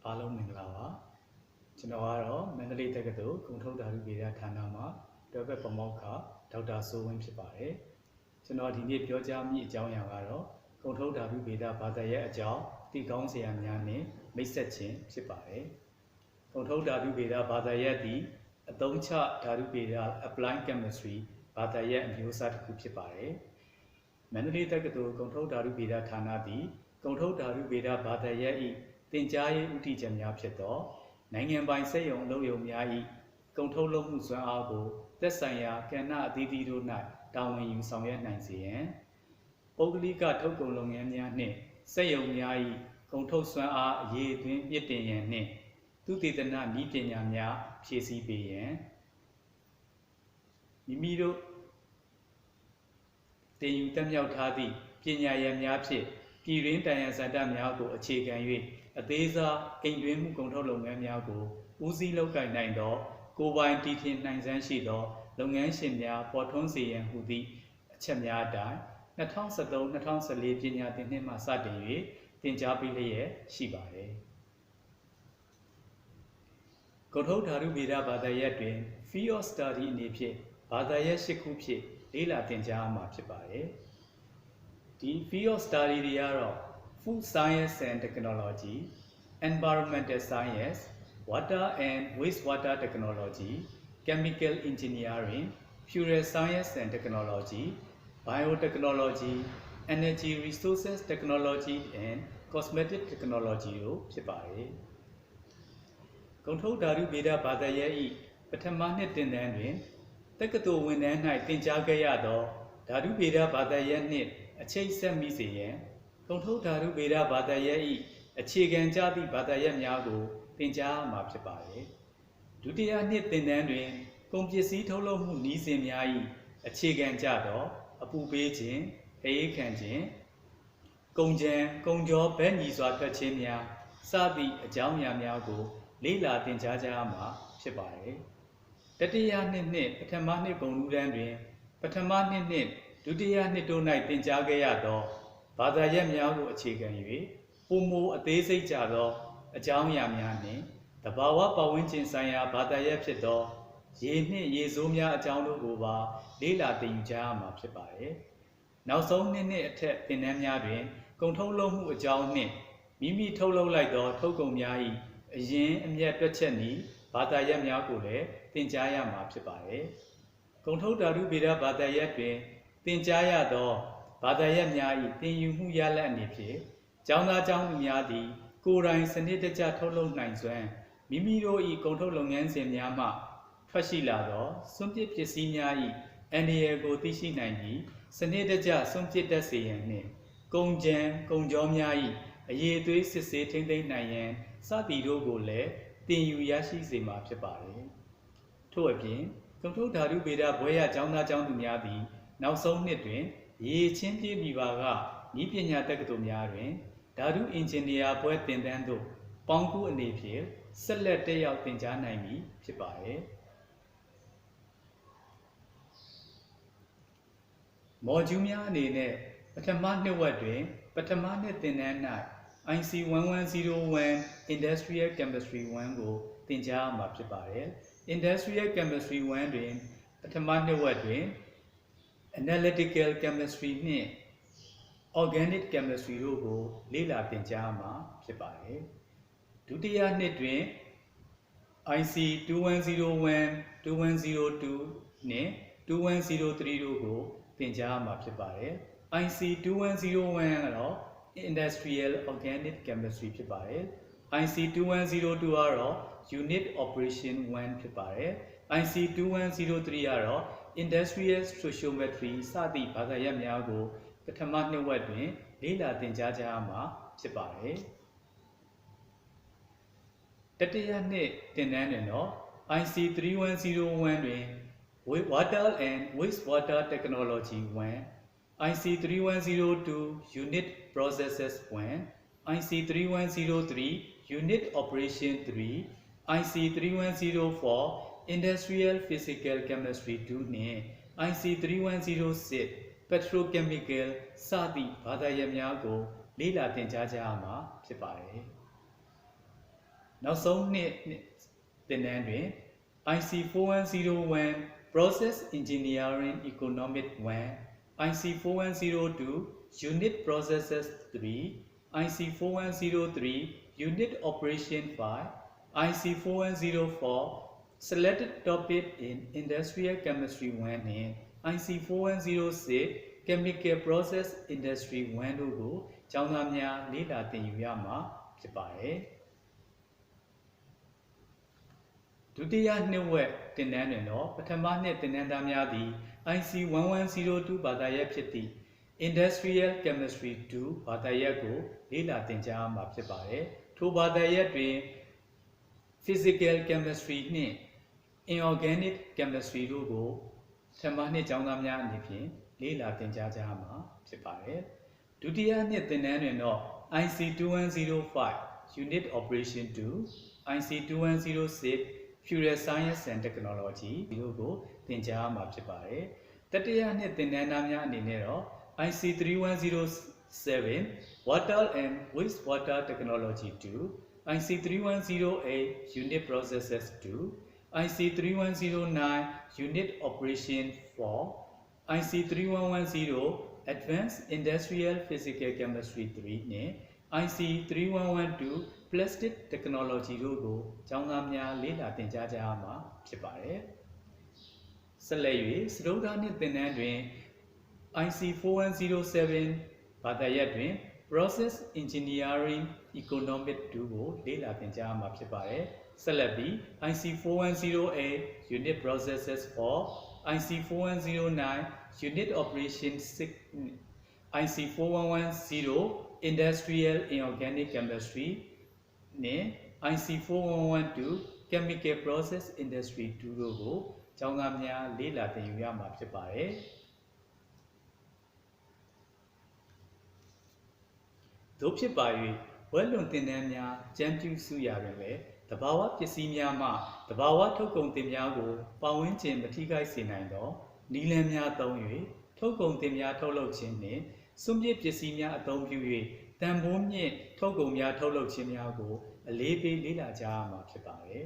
အားလုံးမင်္ဂလာပါကျွန်တော်ကတော့မန္တလေးတက္ကသိုလ်ကုန်ထုတ်ဓာတုဗေဒဌာနမှာတွဲဘက်ပမောက္ခဒေါက်တာစိုးဝင်းဖြစ်ပါတယ်ကျွန်တော်ဒီနေ့ပြောကြားမိအကြောင်းအရာကတော့ကုန်ထုတ်ဓာတုဗေဒဘာသာရပ်အကြောင်းသိကောင်းစရာများနဲ့မိတ်ဆက်ခြင်းဖြစ်ပါတယ်ကုန်ထုတ်ဓာတုဗေဒဘာသာရပ်သည်အသုံးချဓာတုဗေဒ Applied Chemistry ဘာသာရပ်အမျိုးအစားတစ်ခုဖြစ်ပါတယ်မန္တလေးတက္ကသိုလ်ကုန်ထုတ်ဓာတုဗေဒဌာနသည်ကုန်ထုတ်ဓာတုဗေဒဘာသာရပ်၏သင်ကြားရေးဥတီချက်များဖြစ်သောနိုင်ငံပိုင်စက်ရုံအလုပ်ရုံများ၏ကုန်ထုတ်လုပ်မှုစွမ်းအားကိုသက်ဆိုင်ရာကဏ္ဍအသီးသီးတို့၌တာဝန်ယူဆောင်ရွက်နိုင်စေရန်ပုဂ္ဂလိကထုတ်ကုန်လုပ်ငန်းများနှင့်စက်ရုံများ၏ကုန်ထုတ်စွမ်းအားအရေးအသွင်းမြင့်တင်ရန်နှင့်သုတေသနနည်းပညာများဖြည့်ဆည်းပေးရန်မိမိတို့တင်ယူတက်မြောက်ထားသည့်ပညာရပ်များဖြင့်ပြည်တွင်းတန်ရန်စန္ဒများကိုအခြေခံ၍အသေးစားအိမ်တွင်းမှုကုန်ထုတ်လုပ်ငန်းများကိုဦးစီးလုပ်ကိုင်နိုင်သောကိုယ်ပိုင်တည်ထင်နိုင်စွမ်းရှိသောလုပ်ငန်းရှင်များပေါ်ထွန်းစေရန်ဟူသည့်အချက်များအတိုင်း2013-2014ပညာသင်နှစ်မှစတင်၍သင်ကြားပေးလျက်ရှိပါသည်ကုန်ထုတ်ဓာတုဗေဒဘာသာရပ်တွင် Field of Study အနေဖြင့်ဘာသာရပ်၈ခုဖြင့်လေ့လာသင်ကြားမှာဖြစ်ပါတယ်ဒီ Field of Study တွေကတော့ Food Science and Technology, Environmental Science, Water and Wastewater Technology, Chemical Engineering, Fuel Science and Technology, Biotechnology, Energy Resources Technology and Cosmetic Technology တို့ဖြစ်ပါတယ်။ကုန်ထုတ်ဓာတုဗေဒဘာသာရပ်၏ပထမနှစ်သင်တန်းတွင်တက္ကသိုလ်ဝန်ထမ်း၌သင်ကြားခဲ့ရသောဓာတုဗေဒဘာသာရပ်နှင့်အချိတ်ဆက်မိစေရန်ကုန်ထုတ်ဓာတုဗေဒဘာသာရပ်၏အခြေခံကျသည့်ဘာသာရပ်များကိုသင်ကြားမှာဖြစ်ပါတယ်။ဒုတိယနှစ်သင်တန်းတွင်ကုန်ပစ္စည်းထုတ်လုပ်မှုနည်းစဉ်များ၏အခြေခံကျသောအပူပေးခြင်း၊အေးခံခြင်း၊ကုန်ကြမ်း၊ကုန်ကြောဘက်ညီစွာထွက်ခြင်းများစသည့်အကြောင်းအရာများကိုလေ့လာသင်ကြားကြရမှာဖြစ်ပါတယ်။တတိယနှစ်နှင့်ပထမနှစ်ကုန်လူတန်းတွင်ပထမနှစ်နှင့်ဒုတိယနှစ်တို့၌သင်ကြားခဲ့ရသောဘာသာရပ်များကိုအခြေခံ၍ပုံမအသေးစိတ်ကြသောအကြောင်းအရာများနှင့်သဘာဝပတ်ဝန်းကျင်ဆိုင်ရာဘာသာရပ်ဖြစ်သောရေနှင့်ရေဆိုးများအကြောင်းတို့ကိုပါလေ့လာသင်ယူကြရမှာဖြစ်ပါတယ်။နောက်ဆုံးနှစ်အထက်သင်တန်းများတွင်ကုန်ထုတ်လုပ်မှုအကြောင်းနှင့်မိမိထုတ်လုပ်လိုက်သောထုတ်ကုန်များ၏အရင်းအမြတ်တွက်ချက်နည်းဘာသာရပ်များကိုလည်းသင်ကြားရမှာဖြစ်ပါတယ်။ကုန်ထုတ်ဓာတုဗေဒဘာသာရပ်တွင်သင်ကြားရသောဘာသာရပ်များ၏သင်ယူမှုရလဒ်အနေဖြင့်ကျောင်းသားကျောင်းသူများသည်ကိုယ်တိုင်စနစ်တကျထုတ်လုပ်နိုင်စွမ်းမိမိတို့၏ကုန်ထုတ်လုပ်ငန်းစဉ်များမှထွက်ရှိလာသောစွန့်ပစ်ပစ္စည်းများ၏အန္တရာယ်ကိုသိရှိနိုင်ပြီးစနစ်တကျစွန့်ပစ်တတ်စေရန်နှင့်ကုန်ကြမ်းကုန်ကြောများ၏အရေးအသွေးစစ်ဆေးထိန်းသိမ်းနိုင်ရန်စသည်တို့ကိုလည်းသင်ယူရရှိစေမှာဖြစ်ပါသည်ထို့အပြင်ကုန်ထုတ်ဓာတုဗေဒဘွဲ့ရကျောင်းသားကျောင်းသူများသည်နောက်ဆုံးနှစ်တွင်ရေချင်းပြည်ပြည်ပါကဤပညာတက္ကသိုလ်များတွင်ဓာတုအင်ဂျင်နီယာဘွဲ့သင်တန်းသို့ပေါင်းကူအနေဖြင့်ဆက်လက်တက်ရောက်သင်ကြားနိုင်ပြီဖြစ်ပါတယ်။မော်ဂျူးများအနေနဲ့ပထမနှစ်ဝက်တွင်ပထမနှစ်သင်တန်း၌ IC1101 Industrial Chemistry 1ကိုသင်ကြားမှာဖြစ်ပါတယ်။ Industrial Chemistry 1တွင်ပထမနှစ်ဝက်တွင် Analytical Chemistry နှင့် Organic Chemistry တို့ကိုလေ့လာသင်ကြားမှာဖြစ်ပါတယ်။ဒုတိယနှစ်တွင် IC2101 2102 နှင့်2103တို့ကိုသင်ကြားမှာဖြစ်ပါတယ်။ IC2101 ကတော့ Industrial Organic Chemistry ဖြစ်ပါတယ်။ IC2102 ကတော့ Unit Operation 1 ဖြစ်ပါတယ်။ IC2103 ကတော့ Industrial Stoichiometry စသည့်ဘာသာရပ်များကိုပထမနှစ်ဝက်တွင်လေ့လာသင်ကြားကြရမှာဖြစ်ပါတယ်။တတိယနှစ်သင်တန်းတွင်တော့ IC3101 တွင် Water and Wastewater Technology 1 IC3102 Unit Processes 1 IC3103 Unit Operation 3 IC3104 Industrial Physical Chemistry 2 နှင့် IC3106 Petrochemical စသည့်ဘာသာရပ်များကိုလေ့လာသင်ကြားကြရမှာဖြစ်ပါတယ်။ နောက်ဆုံးနှစ်သင်တန်းတွင် IC 4101 Process Engineering Economic 1 IC 4102 Unit Processes 3 IC 4103 Unit Operation 5 IC 4104 Selected Topic in Industrial Chemistry 1 နှင့် IC 4106 Chemical Process Industry 1 တို့ကိုကျောင်းသားများလေ့လာသင်ယူရမှာဖြစ်ပါတယ်။ဒုတိယနှစ်ဝက်သင်တန်းတွင်တော့ပထမနှစ်သင်တန်းသားများသည် IC 1102 ဘာသာရပ်ဖြစ်သည့် Industrial Chemistry 2 ဘာသာရပ်ကိုလေ့လာသင်ကြားမှာဖြစ်ပါတယ်။ထိုဘာသာရပ်တွင် Physical Chemistry နှင့် Inorganic Chemistry တို့ကိုပထမနှစ်ကျောင်းသားများအနေဖြင့်လေ့လာသင်ကြားကြမှာဖြစ်ပါတယ်။ဒုတိယနှစ်သင်တန်းတွင်တော့ IC 2105 Unit Operation 2 IC 2106 Fuel Science and Technology တို့ကိုသင်ကြားမှာဖြစ်ပါတယ်။တတိယနှစ်သင်တန်းသားများအနေနဲ့တော့ IC 3107 Water and Wastewater Technology 2 IC 3108 Unit Processes 2 IC 3109 Unit Operation 4 IC 3110 Advanced Industrial Physical Chemistry 3 နဲ့ IC 3112 Plastic Technology တို့ကိုကျောင်းသားများလေ့လာသင်ကြားကြရမှာဖြစ်ပါတယ်။ဆက်လက်၍စတုတ္ထနှစ်သင်တန်းတွင် IC 4107 ဘာသာရပ်တွင် Process Engineering Economic 2ကိုလေ့လာသင်ကြားမှာဖြစ်ပါတယ်။ဆက်လက်ပြီး IC 4108 Unit Processes 4 IC 4109 Unit Operation 6 IC 4110 Industrial Inorganic Chemistry နဲ့ IC 4112 Chemical Process Industry 2တို့ကိုကျောင်းသားများလေ့လာသင်ယူရမှာဖြစ်ပါတယ်။တို့ဖြစ်ပါ၍ဝက်လွန်သင်တန်းများကျမ်းပြုစုရာတွင်လည်းတဘာဝပစ္စည်းများမှတဘာဝထုတ်ကုန်တင်များကိုပတ်ဝန်းကျင်မထိခိုက်စေနိုင်သောနည်းလမ်းများသုံး၍ထုတ်ကုန်တင်များထုတ်လုပ်ခြင်းနှင့်စွန့်ပစ်ပစ္စည်းများအသုံးပြု၍တန်ဖိုးမြင့်ထုတ်ကုန်များထုတ်လုပ်ခြင်းများကိုအလေးပေးလေ့လာကြရမှာဖြစ်ပါတယ်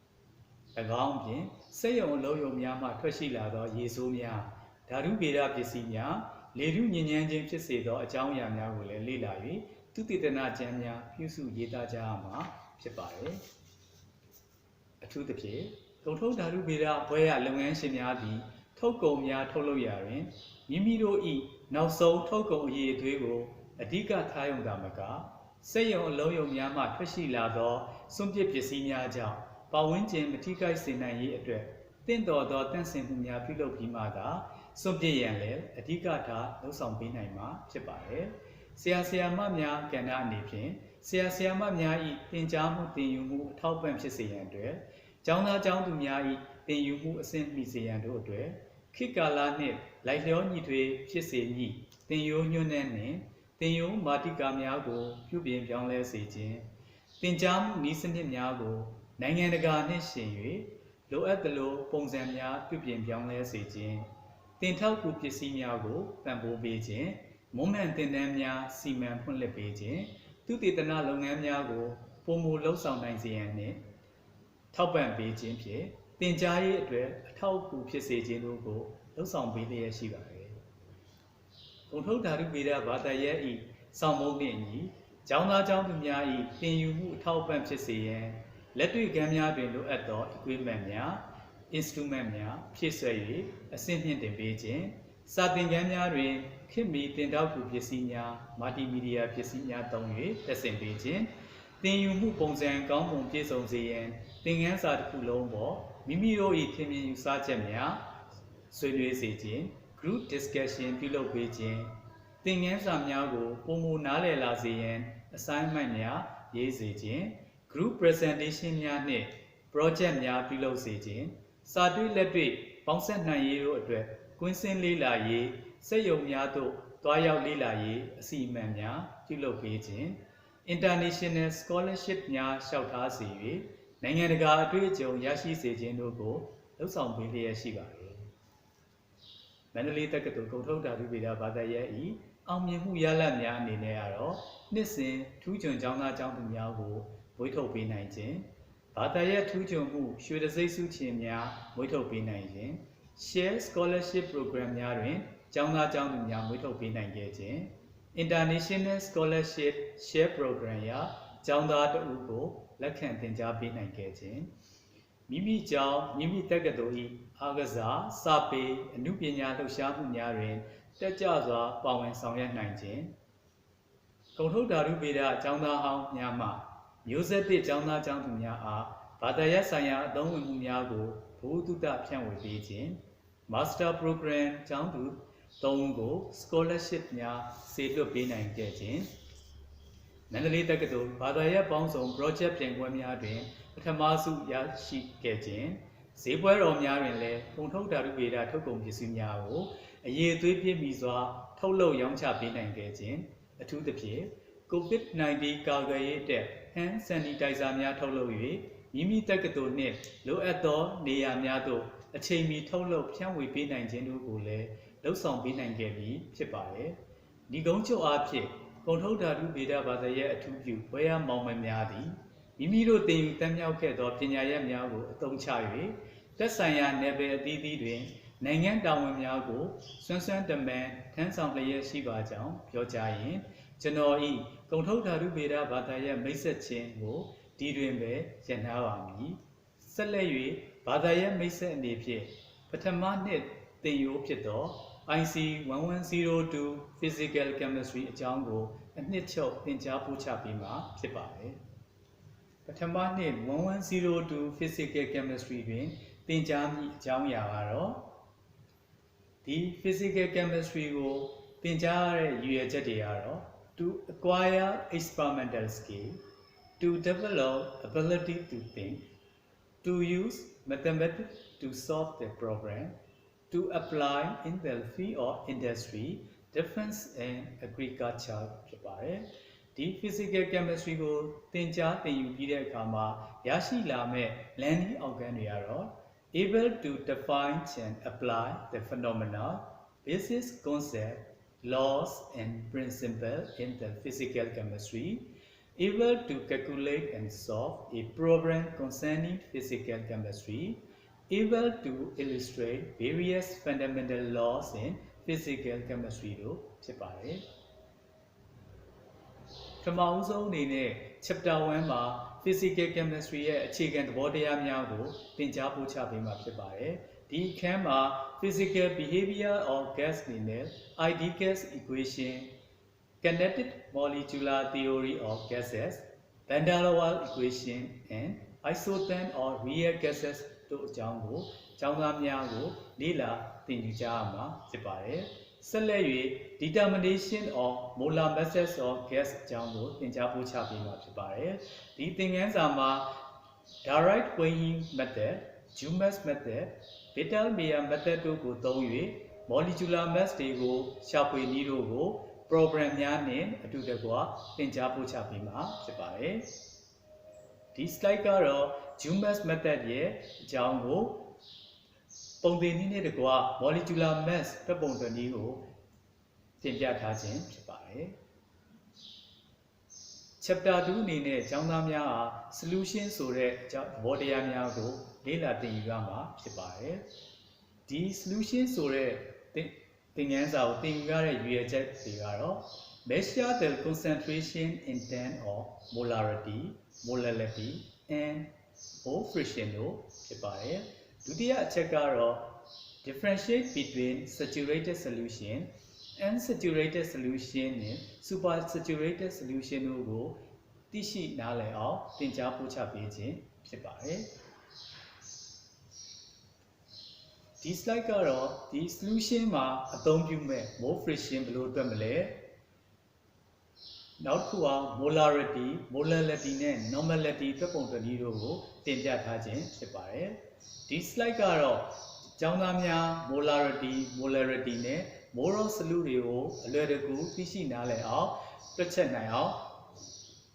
။၎င်းဖြင့်စက်ရုံအလုပ်ရုံများမှထွက်ရှိလာသောရေဆိုးများဓာတုဗေဒပစ္စည်းများလေထုညစ်ညမ်းခြင်းဖြစ်စေသောအကြောင်းအရာများကိုလည်းလေ့လာ၍သုတေသနကျမ်းများပြုစုရေးသားကြရမှာဖြစ်ပါတယ်။အထူးသဖြင့်ကုန်ထုတ်ဓာတုဗေဒဘွဲရလုပ်ငန်းရှင်များသည်ထုတ်ကုန်များထုတ်လုပ်ရာတွင်မိမိတို့၏နောက်ဆုံးထုတ်ကုန်အရည်အသွေးကိုအဓိကထားရုံသာမကစက်ရုံအလုံးရုံများမှထွက်ရှိလာသောစွန့်ပစ်ပစ္စည်းများကြောင့်ပတ်ဝန်းကျင်မထိခိုက်စေနိုင်ရေးအတွက်တင့်တော်သောတန့်စင်မှုများပြုလုပ်ပြီးမှသာစွန့်ပစ်ရန်လည်းအဓိကထားလှုံ့ဆော်ပေးနိုင်မှာဖြစ်ပါတယ်။ဆရာမများကဏ္ဍအနေဖြင့်ဆရာမများ၏သင်ကြားမှုသင်ယူမှုအထောက်ပံ့ဖြစ်စေရန်အတွက်ကျောင်းသားကျောင်းသူများ၏သင်ယူမှုအဆင့်မီစေရန်တို့အတွက်ခေတ်ကာလနှင့်လိုက်လျောညီထွေဖြစ်စေမည့်သင်ရိုးညွှန်းနှင့်သင်ရိုးမာတိကာများကိုပြုပြင်ပြောင်းလဲစေခြင်းသင်ကြားမှုနည်းစနစ်များကိုနိုင်ငံတကာနှင့်ယှဉ်၍လိုအပ်သလိုပုံစံများပြုပြင်ပြောင်းလဲစေခြင်းသင်ထောက်ကူပစ္စည်းများကိုပံ့ပိုးပေးခြင်းမွမ်းမံသင်တန်းများစီမံဖွင့်လှစ်ပေးခြင်းသုတေသနလုပ်ငန်းများကိုပုံမူလှုပ်ဆောင်နိုင်စေရန်နှင့်ထောက်ပံ့ပေးခြင်းဖြင့်သင်ကြားရေးအတွက်အထောက်အကူဖြစ်စေခြင်းတို့ကိုလှုပ်ဆောင်ပေးလျက်ရှိပါတယ်။ကုန်ထုတ်ဓာတုဗေဒဘာသာရပ်၏စောင့်မုန်းနှင့်အညီကျောင်းသားကျောင်းသူများ၏သင်ယူမှုအထောက်အပံ့ဖြစ်စေရန်လက်တွေ့ကမ်းများတွင်လိုအပ်သော equipment များ instrument များဖြည့်ဆွဲ၍အဆင့်မြင့်တင်ပေးခြင်းစာသင်ခန်းများတွင်ခေတ်မီသင်ထောက်ကူပစ္စည်းများမာတီမီဒီယာပစ္စည်းများသုံး၍တက်ဆင်ပေးခြင်းသင်ယူမှုပုံစံကောင်းပုံပြည့်စုံစေရန်သင်ခန်းစာတစ်ခုလုံးပေါ်မိမိတို့၏ထင်မြင်ယူဆချက်များဆွေးနွေးစေခြင်း group discussion ပြုလုပ်ပေးခြင်းသင်ခန်းစာများကိုပုံမူနားလည်လာစေရန် assignment များရေးစေခြင်း group presentation များနှင့် project များပြုလုပ်စေခြင်းစာတွေ့လက်တွေ့ပေါင်းစပ်နိုင်ရေးတို့အတွက်ကွင်းစင်းလေးလာရေးစက်ရုံများသို့တွားရောက်လေးလာရေးအစီအမံများပြုလုပ်ပေးခြင်း international scholarship များလျှောက်ထားစေ၍နိုင်ငံတကာအတွေ့အကြုံရရှိစေခြင်းတို့ကိုလှုပ်ဆောင်ပေးလျက်ရှိပါတယ်။မန္တလေးတက္ကသိုလ်ကုန်ထုတ်ဓာတုဗေဒဘာသာရပ်၏အောင်မြင်မှုရလဒ်များအနေနဲ့ကတော့နှစ်စဉ်ထူးချွန်ကျောင်းသားကျောင်းသူများကို မွေးထုတ်ပေးနိုင်ခြင်းဘာသာရပ်ထူးချွန်မှုရွှေတံဆိပ်ဆုရှင်များမွေးထုတ်ပေးနိုင်ခြင်း Share Scholarship Program များတွင်ကျောင်းသားကျောင်းသူများမွေးထုတ်ပေးနိုင်ခဲ့ခြင်း International Scholarship Share Program ရာကျောင်းသားတဦးကိုလက်ခံသင်ကြားပေးနိုင်ခဲ့ခြင်းမိမိကျောင်းမိမိတက္ကသိုလ်၏အားကစားစာပေအမှုပညာလှူရှားမှုများတွင်တက်ကြွစွာပါဝင်ဆောင်ရွက်နိုင်ခြင်းကုန်ထုတ်ဓာတုဗေဒကျောင်းသားဟောင်းများမှမျိုးဆက်သစ်ကျောင်းသားကျောင်းသူများအားဘာသာရပ်ဆိုင်ရာအသုံးဝင်မှုများကိုဘုသူတဖြန့်ဝေပေးခြင်း Master Program ကျောင်းသူ၃ဦးကို Scholarship များစေလွှတ်ပေးနိုင်ခဲ့ခြင်းမန္တလေးတက္ကသိုလ်ဘာသာရပ်ပေါင်းစုံ Project ပြိုင်ပွဲများတွင်ပထမဆုရရှိခဲ့ခြင်းဈေးပွဲတော်များတွင်လည်းကုန်ထုတ်ဓာတုဗေဒထုတ်ကုန်ပစ္စည်းများကိုအရေးအသွေးပြည့်မီစွာထုတ်လုပ်ရောင်းချပေးနိုင်ခဲ့ခြင်းအထူးသဖြင့် COVID-19 ကာကွယ်ရေးအတွက် hand sanitizer များထုတ်လုပ်၍မိမိတက္ကသိုလ်နှင့်လိုအပ်သောနေရာများသို့အချိန်မီထုတ်လုပ်ဖြန့်ဝေပေးနိုင်ခြင်းတို့ကိုလည်းလှုပ်ဆောင်ပေးနိုင်ခဲ့ပြီးဖြစ်ပါတယ်။ဒီကုန်းချုပ်အားဖြင့်ကုန်ထုတ်ဓာတုဗေဒဘာသာရပ်အထူးပြုဘွဲရမောင်မယ်များသည်မိမိတို့သင်ယူတတ်မြောက်ခဲ့သောပညာရပ်များကိုအသုံးချ၍သက်ဆိုင်ရာနယ်ပယ်အသီးသီးတွင်နိုင်ငံတာဝန်များကိုစွမ်းစွမ်းတမန်ထမ်းဆောင်လျက်ရှိပါကြောင်းပြောကြားရင်ကျွန်တော်ဤကုန်ထုတ်ဓာတုဗေဒဘာသာရပ်မိတ်ဆက်ခြင်းကိုဒီတွင်ပဲရည်နာပါမည်ဆက်လက်၍ဘာသာရပ်မိတ်ဆက်အနေဖြင့်ပထမနှစ်သင်ယူဖြစ်သော IC 1102 Physical Chemistry အကြောင်းကိုအနှစ်ချုပ်သင်ကြားပို့ချပေးမှာဖြစ်ပါတယ်ပထမနှစ်1102 Physical Chemistry တွင်သင်ကြားမည့်အကြောင်းအရာကတော့ဒီ Physical Chemistry ကိုသင်ကြားရတဲ့ရည်ရွယ်ချက်တွေကတော့ to acquire experimental skill to develop ability to think to use mathematics to solve the problem to apply in the field of industry defense and agriculture ဖြစ်ပါတယ်ဒီ physical chemistry ကိုသင်ကြားသင်ယူပြီးတဲ့အခါမှာရရှိလာမဲ့ learning outcome တွေကတော့ able to define and apply the phenomena basic concept laws and principles in the physical chemistry able to calculate and solve a problem concerning physical chemistry able to illustrate various fundamental laws in physical chemistry တို့ဖြစ်ပါတယ်ပထမဆုံးအနေနဲ့ chapter 1မှာ physical chemistry ရဲ့အခြေခံသဘောတရားများကိုသင်ကြားပို့ချပေးမှာဖြစ်ပါတယ်ဒီအခန်းမှာ physical behavior of gas အနေနဲ့ ideal gas equation kinetic molecular theory of gases van der Waals equation and isotherm or real gases တို့အကြောင်းကိုကျောင်းသားများကိုလေ့လာသင်ယူကြရမှာဖြစ်ပါတယ်ဆက်လက်၍ determination of molar masses of gas အကြောင်းကိုသင်ကြားပို့ချပေးမှာဖြစ်ပါတယ်ဒီသင်ခန်းစာမှာ direct weighing method Jumas method Bettelmeier method တို့ကိုသုံး၍ molecular mass တွေကိုရှာဖွေနည်းတို့ကို program များနဲ့အတူတကွသင်ကြားပို့ချပေးမှာဖြစ်ပါတယ်ဒီ slide ကတော့ Jumas method ရဲ့အကြောင်းကိုပုံသင်နည်းနဲ့တကွ molecular mass ဓာတ်ပုံသနည်းကိုတင်ပြထားခြင်းဖြစ်ပါတယ် chapter 2အနေနဲ့ကျောင်းသားများဟာ solution ဆိုတဲ့သဘောတရားများကိုလေ့လာသင်ယူရမှာဖြစ်ပါတယ်ဒီ solution ဆိုတဲ့သင်ခန်းစာကိုသင်ယူရတဲ့ရည်ရွယ်ချက်တွေကတော့ measure the concentration in terms of molarity molality and or friction တို့ဖြစ်ပါတယ်ဒုတိယအချက်ကတော့ differentiate between saturated solution unsaturated solution နဲ့ supersaturated solution တို့ကိုသိရှိနားလည်အောင်သင်ကြားပို့ချပေးခြင်းဖြစ်ပါတယ်ဒီ slide ကတော့ဒီ solution မှာအသုံးပြုမဲ့ mole friction ဘယ်လိုအတွက်မလဲနောက်တစ်ခုက molarity molality နဲ့ normality ဓာတ်ပုံသနည်းတို့ကိုတင်ပြထားခြင်းဖြစ်ပါတယ်ဒီ slide ကတော့ကျောင်းသားများ molarity နဲ့ molar solute တွေကိုအလွယ်တကူသိရှိနားလည်အောင်တွက်ချက်နိုင်အောင်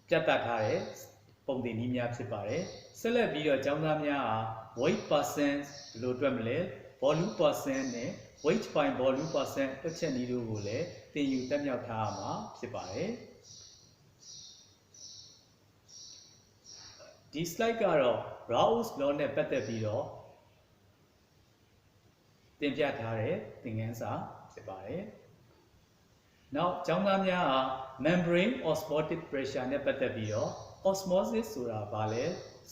ပြသထားတဲ့ပုံသင်နည်းများဖြစ်ပါတယ်ဆက်လက်ပြီးတော့ကျောင်းသားများဟာ weight percent ဘယ်လိုတွက်မလဲ volume percent နဲ့ weight by volume percent တွက်ချက်နည်းတို့ကိုလည်းသင်ယူတတ်မြောက်ထားရမှာဖြစ်ပါတယ် ဒီ slide ကတော့ Raoult's law နဲ့ပတ်သက်ပြီးတော့တင်ပြထားတဲ့သင်ခန်းစာဖြစ်ပါတယ်။နောက်ကျောင်းသားများဟာ membrane osmotic pressure နဲ့ပတ်သက်ပြီးတော့ osmosis ဆိုတာဘာလဲ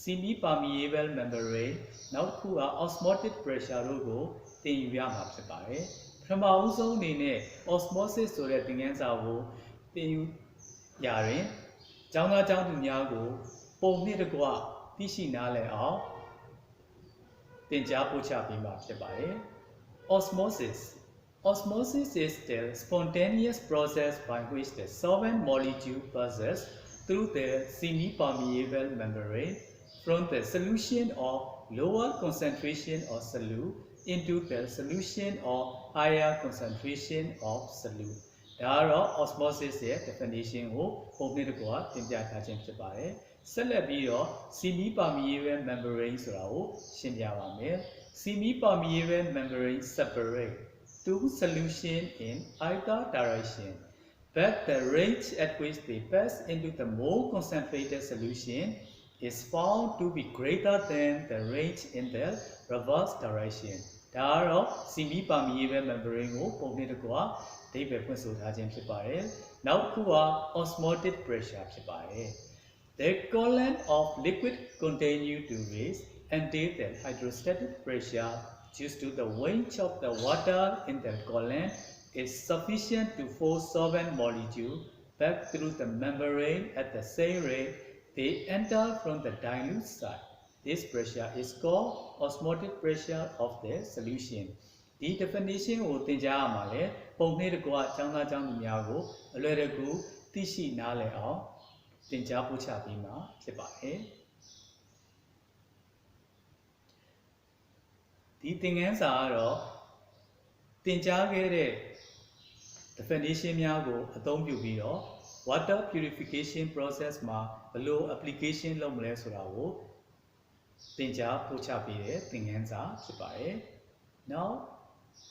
semi permeable membrane နောက်တစ်ခုက osmotic pressure တို့ကိုသင်ယူရမှာဖြစ်ပါတယ်။ပထမဦးဆုံးအနေနဲ့ osmosis ဆိုတဲ့သင်ခန်းစာကိုသင်ယူရာတွင်ကျောင်းသားကျောင်းသူများကိုပုံနှင့်တကွသိရှိနားလည်အောင်သင်ကြားပို့ချပေးမှာဖြစ်ပါတယ်။ Osmosis is the spontaneous process by which the solvent molecule passes through the semi-permeable membrane from the solution of lower concentration of solute into the solution of higher concentration of solute. ဒါကတော့ osmosis ရဲ့ definition ကိုပုံနှင့်တကွတင်ပြထားခြင်းဖြစ်ပါတယ်။ဆက်လက်ပြီးတော့ semi-permeable membrane ဆိုတာကိုရှင်းပြပါမယ်။ Semi-permeable membrane separate two solutions in either direction, but the range at which they pass into the more concentrated solution is found to be greater than the range in the reverse direction. ဒါကတော့ semi-permeable membrane ကိုပုံနှင့်တကွအဓိပ္ပာယ်ဖွင့်ဆိုထားခြင်းဖြစ်ပါတယ်။နောက်တစ်ခုက osmotic pressure ဖြစ်ပါတယ်။ The column of liquid continue to raise until the hydrostatic pressure due to the weight of the water in the column is sufficient to force solvent molecule back through the membrane at the same rate they enter from the dilute side. This pressure is called osmotic pressure of the solution. ဒီ definition ကိုသင်ကြားရမှာလေပုံနှင့်တကွကျောင်းသားကျောင်းသူများကိုအလွယ်တကူသိရှိနားလည်အောင်သင်ကြားပို့ချပေးမှာဖြစ်ပါတယ်။ဒီသင်ခန်းစာကတော့သင်ကြားခဲ့တဲ့ definition များကိုအသုံးပြုပြီးတော့ water purification process မှာဘယ်လို application လုပ်မလဲဆိုတာကိုသင်ကြားပို့ချပေးတဲ့သင်ခန်းစာဖြစ်ပါတယ်။ Now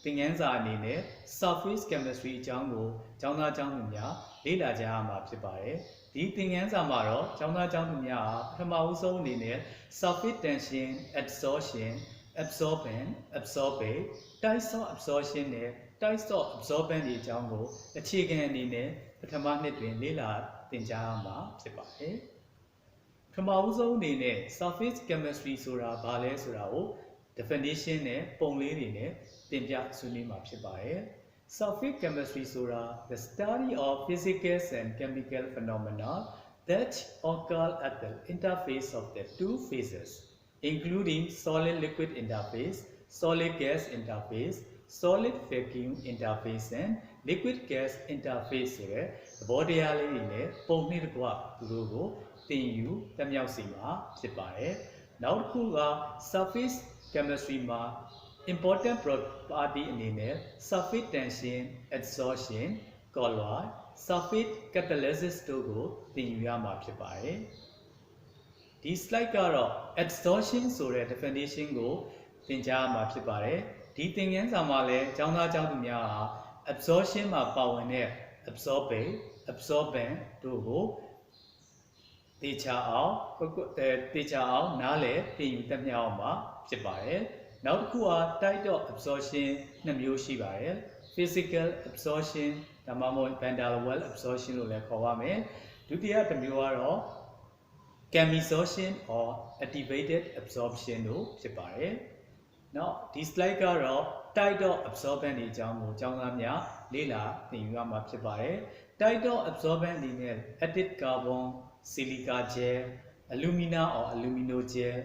သင်ခန်းစာအနေနဲ့ surface chemistry အကြောင်းကိုကျောင်းသားကျောင်းသူများလေ့လာကြရမှာဖြစ်ပါတယ်။ဒီသင်ခန်းစာမှာတော့ကျောင်းသားကျောင်းသူများဟာပထမဦးဆုံးအနေနဲ့ surface tension, adsorption, absorbent, absorbate, types of absorption နဲ့ types of absorbent တွေအကြောင်းကိုအခြေခံအနေနဲ့ပထမနှစ်တွင်လေ့လာသင်ကြားရမှာဖြစ်ပါတယ်။ပထမဦးဆုံးအနေနဲ့ surface chemistry ဆိုတာဘာလဲဆိုတာကို definition နဲ့ပုံလေးတွေနဲ့တင်ပြဆွေးနွေးမှာဖြစ်ပါတယ်။ Surface chemistry ဆိုတာ the study of physical and chemical phenomena that occur at the interface of the two phases, including solid-liquid interface, solid-gas interface, solid vacuum interface, and liquid-gas interface ဆိုတဲ့သဘောတရားလေးတွေနဲ့ပုံနှင့်တကွသူတို့ကိုသင်ယူတတ်မြောက်စီမှာဖြစ်ပါတယ်။နောက်တစ်ခုက surface chemistry မှာ important property အနေနဲ့ surface tension, adsorption, colloid, surface catalysis တို့ကိုသင်ယူရမှာဖြစ်ပါတယ်။ဒီ slide ကတော့ adsorption ဆိုတဲ့ definition ကိုသင်ကြားရမှာဖြစ်ပါတယ်။ဒီသင်ခန်းစာမှာလည်းကျောင်းသားကျောင်းသူများဟာ absorption မှာပါဝင်တဲ့ absorbate, absorbent တို့ကိုတေချာအောင်နားလည်သင်ယူတတ်မြောက်အောင်မှာဖြစ်ပါတယ်။နောက်တစ်ခုက type of absorption နှစ်မျိုးရှိပါတယ်။ physical absorption ဒါမှမဟုတ် van der Waals absorption လို့လည်းခေါ်ပါမယ်။ဒုတိယတစ်မျိုးကတော့ chemisorption or activated absorption တို့ဖြစ်ပါတယ်။နောက်ဒီ slide ကတော့ type of absorbent တွေအကြောင်းကိုကျောင်းသားများလေ့လာသင်ယူရမှာဖြစ်ပါတယ်။ type of absorbent အနေနဲ့ acid carbon, silica gel, alumina or alumino gel,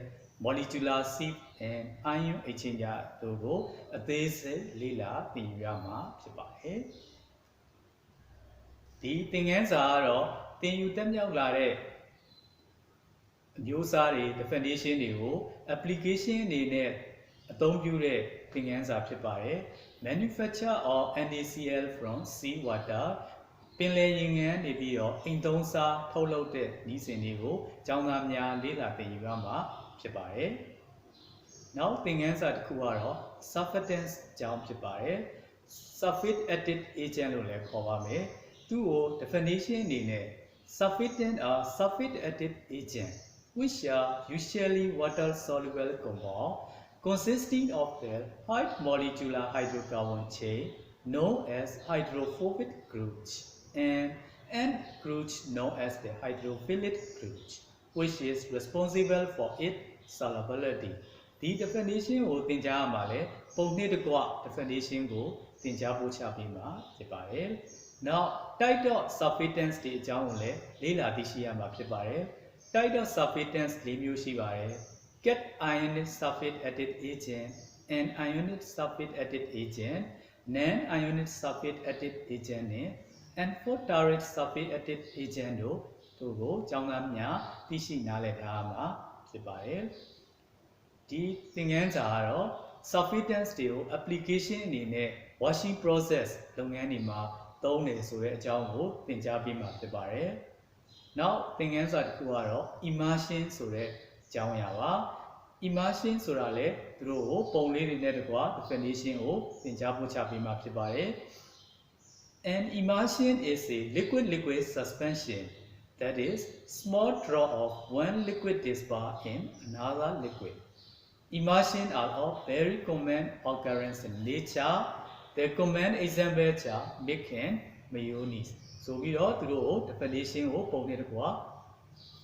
molecular sieve and ion exchanger တို့ကိုအသေးစိတ်လေ့လာသင်ယူရမှာဖြစ်ပါတယ်။ဒီသင်ခန်းစာကတော့သင်ယူတတ်မြောက်လာတဲ့အမျိုးအစားတွေ definition တွေကို application အနေနဲ့အသုံးပြုတဲ့သင်ခန်းစာဖြစ်ပါတယ်။ manufacture of NaCl from sea water ပင်လယ်ရေငန်နေပြီးတော့အိမ်သုံးစားထုတ်လုပ်တဲ့နည်းစဉ်တွေကိုကျောင်းသားများလေ့လာသင်ယူရမှာဖြစ်ပါတယ်။နောက်သင်ခန်းစာတစ်ခုကတော့ surfactants အကြောင်းဖြစ်ပါတယ်။ surface active agent လို့လည်းခေါ်ပါမယ်။ သူ့ကို definition အနေနဲ့ surfactant are surface active agent which are usually water-soluble compounds consisting of the high molecular hydrocarbon chain known as hydrophobic groups and end groups known as the hydrophilic groups, which is responsible for its solubility. The definition ကိုသင်ကြားရမှာလဲပုံနှစ်တကွ definition ကိုသင်ကြားပို့ချပေးမှာဖြစ်ပါတယ်။ Now type of surfactants တွေအကြောင်းကိုလည်းလေ့လာသိရှိရမှာဖြစ်ပါတယ်။ Type of surfactants ၄မျိုးရှိပါတယ်။ Cation ionic sulfate added agent, anionic sulfate added agent, non-ionic sulfate added agent နဲ့ amphoteric sulfate added agent တို့ကိုကျောင်းသားများသိရှိနားလည်ထားရမှာဖြစ်ပါတယ်။ဒီသင်ခန်းစာကတော့ surfactants တွေကို application အနေနဲ့ washing process လုပ်ငန်းတွေမှာသုံးတယ်ဆိုတဲ့အကြောင်းကိုသင်ကြားပေးမှာဖြစ်ပါတယ်။ Now သင်ခန်းစာတစ်ခုကတော့ immersion ဆိုတဲ့အကြောင်းအရာပါ။ immersion ဆိုတာလေသူတို့ကိုပုံလေးတွေနဲ့တကွ definition ကိုသင်ကြားပို့ချပေးမှာဖြစ်ပါတယ်။ An immersion is a liquid suspension, that is, small drop of one liquid dispersed in another liquid. Immersion are all very common occurrence in nature. The common example are milk and mayonnaise. ဆိုပြီးတော့သူတို့ကို definition ကိုပုံနဲ့တကွ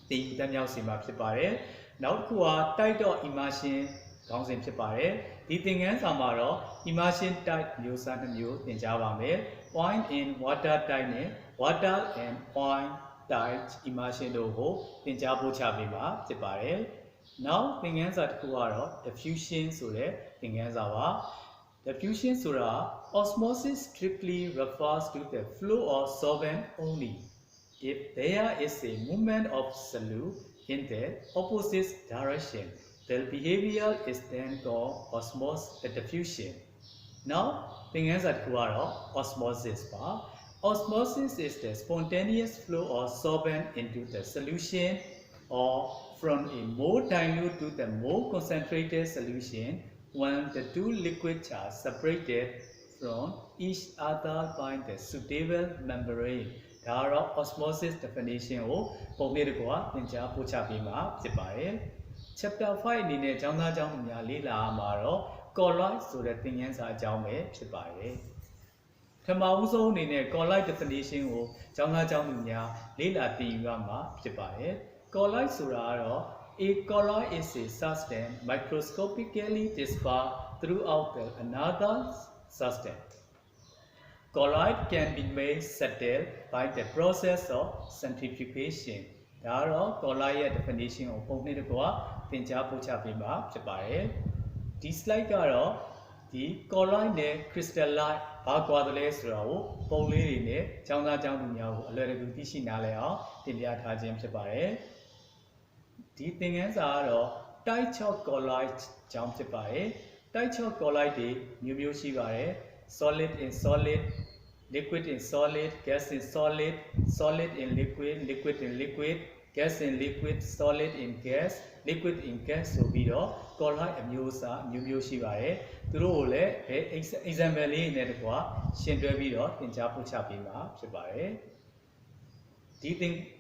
သင်ယူတတ်မြောက်စေမှာဖြစ်ပါတယ်။နောက်တစ်ခုက type of immersion ခေါင်းစဉ်ဖြစ်ပါတယ်။ဒီသင်ခန်းစာမှာတော့ immersion type မျိုးစား2မျိုးသင်ကြားပါမယ်။ Point in water type နဲ့ water and point type immersion တို့ကိုသင်ကြားပို့ချပေးမှာဖြစ်ပါတယ်။ Now သင်ခန်းစာတစ်ခုကတော့ diffusion ဆိုတဲ့သင်ခန်းစာပါ။ Diffusion ဆိုတာ osmosis strictly refers to the flow of solvent only. If there is a movement of solute in the opposite direction, the behavior is then called osmotic diffusion. Now, သင်ခန်းစာတစ်ခုကတော့ osmosis ပါ။ Osmosis is the spontaneous flow of solvent into the solution or from a more dilute to the more concentrated solution when the two liquids are separated from each other by the suitable membrane. ဒါကတော့ osmosis definition ကိုပုံလေးတစ်ခုကသင်ကြားပို့ချပေးမှာဖြစ်ပါတယ်။ Chapter 5အနေနဲ့ကျောင်းသားကျောင်းသူများလေ့လာရမှာတော့ colloid ဆိုတဲ့သင်ခန်းစာအကြောင်းပဲဖြစ်ပါတယ်။ပထမဦးဆုံးအနေနဲ့ colloid definition ကိုကျောင်းသားကျောင်းသူများလေ့လာသင်ယူရမှာဖြစ်ပါတယ်။ Colloid ဆိုတာကတော့ a colloid is a substance microscopically dispersed throughout another substance. Colloid can be made settle by the process of centrifugation. ဒါကတော့ colloid ရဲ့ definition ကိုပုံနှိပ်တစ်ခုကသင်ကြားပို့ချပေးမှာဖြစ်ပါတယ်။ဒီ slide ကတော့ဒီ colloid နဲ့ crystalline ဘာကွာတယ်လဲဆိုတာကိုပုံလေးတွေနဲ့ကျောင်းသားကျောင်းသူများကိုအလွယ်တကူသိရှိနားလည်အောင်တင်ပြထားခြင်းဖြစ်ပါတယ်။ဒီသင်ခန်းစာကတော့ type 6 colloid အကြောင်းဖြစ်ပါတယ်။ type 6 colloid တွေမျိုးရှိပါတယ်။ solid in solid, liquid in solid, gas in solid, solid in liquid, liquid in liquid, gas in liquid, solid in gas, liquid in gas ဆိုပြီးတော့ colloid အမျိုးအစားမျိုးရှိပါတယ်။သူတို့ကိုလည်း example လေးနဲ့တကွာရှင်းတွဲပြီးတော့သင်ကြားပို့ချပေးမှာဖြစ်ပါတယ်။ဒီ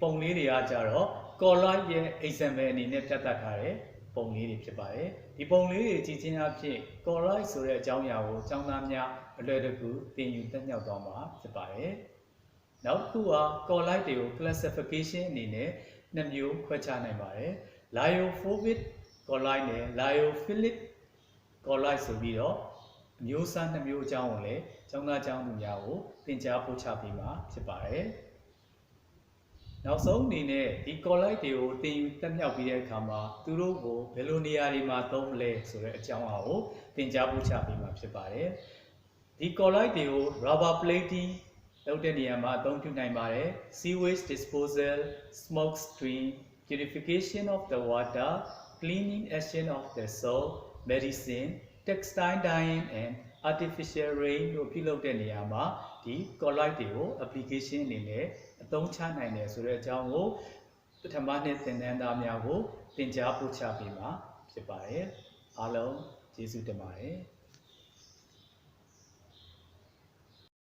ပုံလေးတွေကကြတော့ colloid ရဲ့ example အနေနဲ့ပြသထားတဲ့ပုံလေးတွေဖြစ်ပါတယ်။ဒီပုံလေးတွေကြည့်ခြင်းအဖြစ် colloid ဆိုတဲ့အကြောင်းအရာကိုကျောင်းသားများအလွယ်တကူသင်ယူတတ်မြောက်သွားမှာဖြစ်ပါတယ်။နောက်တစ်ခုက colloid တွေကို classification အနေနဲ့2မျိုးခွဲခြားနိုင်ပါတယ်။ Lyophobic colloid နဲ့ Lyophilic colloid ဆိုပြီးတော့အမျိုးအစား2မျိုးအကြောင်းကိုလည်းကျောင်းသားကျောင်းသူများကိုသင်ကြားပို့ချပေးမှာဖြစ်ပါတယ်။နောက်ဆုံးအနေနဲ့ဒီ colloid တွေကိုသင်ယူတတ်မြောက်ပြီးတဲ့အခါမှာသူတို့ကိုဘယ်လိုနေရာတွေမှာသုံးမလဲဆိုတဲ့အကြောင်းအရာကိုသင်ကြားပို့ချပေးမှာဖြစ်ပါတယ်။ဒီ colloid တွေကို rubber plating လုပ်တဲ့နေရာမှာအသုံးပြုနိုင်ပါတယ်။ Sewage disposal, smoke screen, purification of the water, cleaning action of the soil, medicine, textile dyeing and artificial rain တို့ပြုလုပ်တဲ့နေရာမှာဒီ colloid တွေကို application အနေနဲ့အသုံးချနိုင်တယ်ဆိုတဲ့အကြောင်းကိုပထမနှစ်သင်တန်းသားများကိုသင်ကြားပို့ချပေးမှာဖြစ်ပါတယ်။အားလုံးကျေးဇူးတင်ပါတယ်။